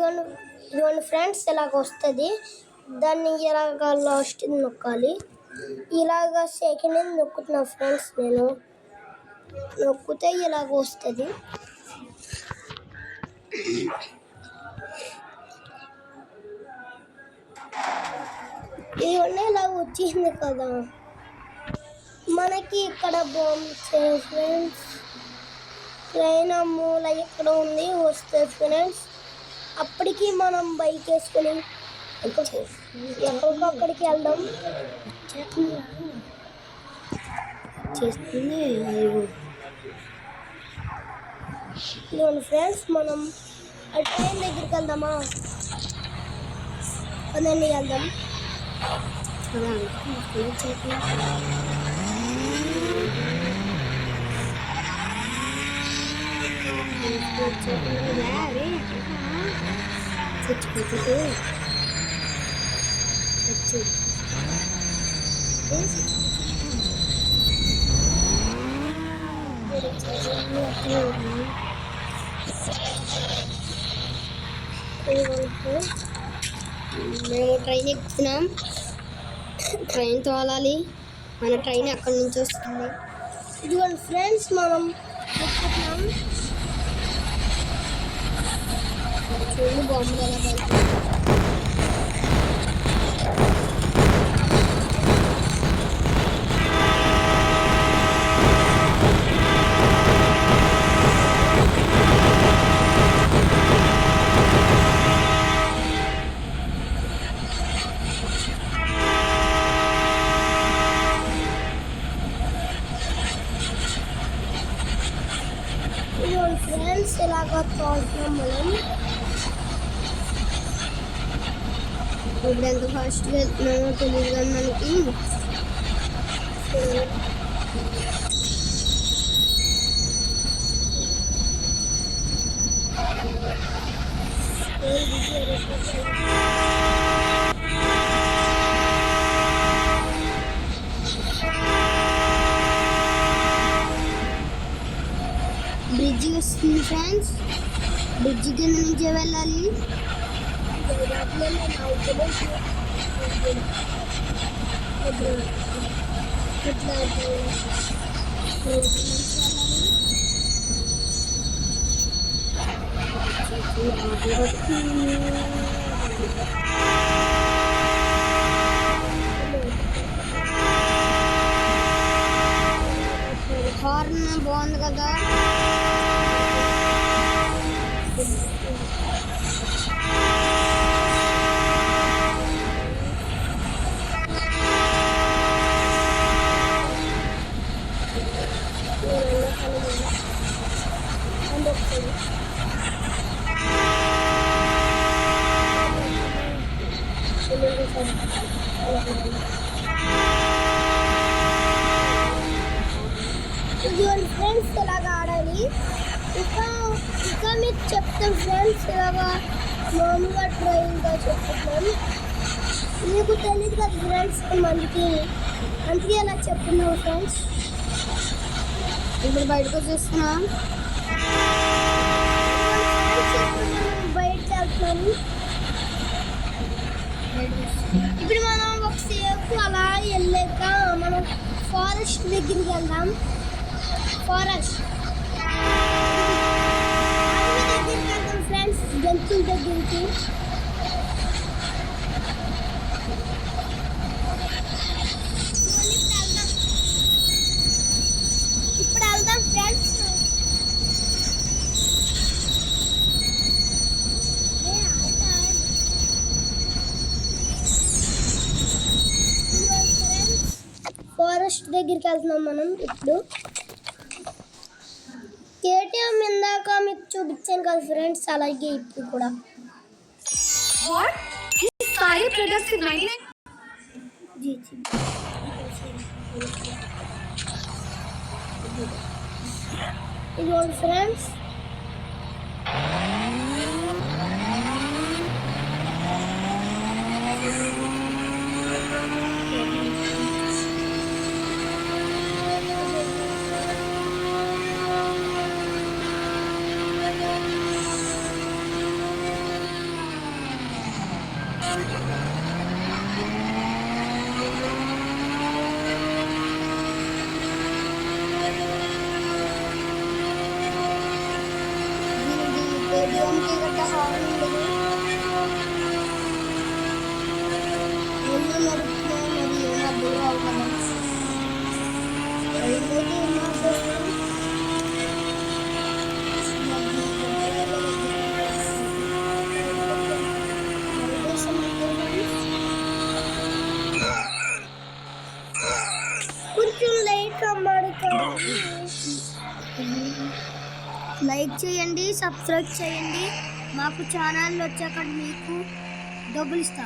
ఇదిగోండి ఫ్రెండ్స్, ఇలాగ వస్తుంది. దాన్ని ఇలాగ లాస్ట్ నొక్కాలి. ఇలాగ సెకండ్ నొక్కుతున్నా ఫ్రెండ్స్. నేను నొక్కితే ఇలాగ వస్తుంది. ఇదిగోండి ఇలాగ వచ్చింది కదా. మనకి ఇక్కడ బాగుంది ఫ్రెండ్స్. ట్రైన్ మూల ఇక్కడ ఉంది వస్తుంది ఫ్రెండ్స్. అప్పటికి మనం బైక్ వేసుకొని ఎక్కడికి వెళ్దాం. చేస్తుంది ఇదిగోండి ఫ్రెండ్స్, మనం ఆ ట్రైన్ దగ్గరికి వెళ్దామా? అదండి వెళ్దాం. చచ్చిపోతుంది. మేము ట్రైన్ ఎక్కుతున్నాం. ట్రైన్ తోలాలి. మన ట్రైన్ అక్కడి నుంచి వస్తుంది. ఇదిగోండి ఫ్రెండ్స్, మనం ఎక్కుతున్నాం. చూడు బాంబులు ఎలా పడుతుంది. ఫ్రెండ్స్ ఇలాగ తోలుతున్నాం మనం. ఇప్పుడు ఎంత ఫాస్ట్గా వెళ్తున్నామో తెలియదు కానీ మనకి. బ్రిడ్జి వస్తుంది ఫ్రెండ్స్. బ్రిడ్జి కింద నుంచే వెళ్ళాలి. హార్న్ బాగుంది కదా. ఇదిగోండి ఫ్రెండ్స్, ఇలాగ ఆడాలి. ఇంకా మీకు చెప్తాను ఫ్రెండ్స్. ఇలాగా మామూలుగా ట్రైన్గా చెప్తున్నాను. మీకు తెలియదు కదా ఫ్రెండ్స్, అందుకే ఇలా చెప్తున్నాను ఫ్రెండ్స్. ఇప్పుడు బయటకు వచ్చేస్తున్నాం. బయటకు వెళ్తున్నాను. ఇప్పుడు మనం ఒకసేపు అలా వెళ్ళాక మనం ఫారెస్ట్ దగ్గరికి వెళ్దాం. ఫారెస్ట్ దగ్గరికి వెళ్దాం ఫ్రెండ్స్, జంతువుల దగ్గరికి. ఇప్పుడు వెళ్దాం ఫ్రెండ్స్. ఫారెస్ట్ దగ్గరికి వెళ్తున్నాం మనం ఇప్పుడు. కేటీఎం ఇందాక మీకు చూపించాను కదా ఫ్రెండ్స్, అలాగే ఇప్పుడు కూడా. ఇదిగోండి ఫ్రెండ్స్, దీనికి కేటీఎంకి గట్ట హార్న్ ఉండదు. ఒళ్ళు నడుపుతున్నాయి మరి ఏమర్థం కావు కదా. అయితే మార్చేస్తాం. కొంచెం లైక్ చేయండి, సబ్స్క్రైబ్ చేయండి. మాకు ఛానల్ వచ్చాక మీకు డబ్బులు ఇస్తాం.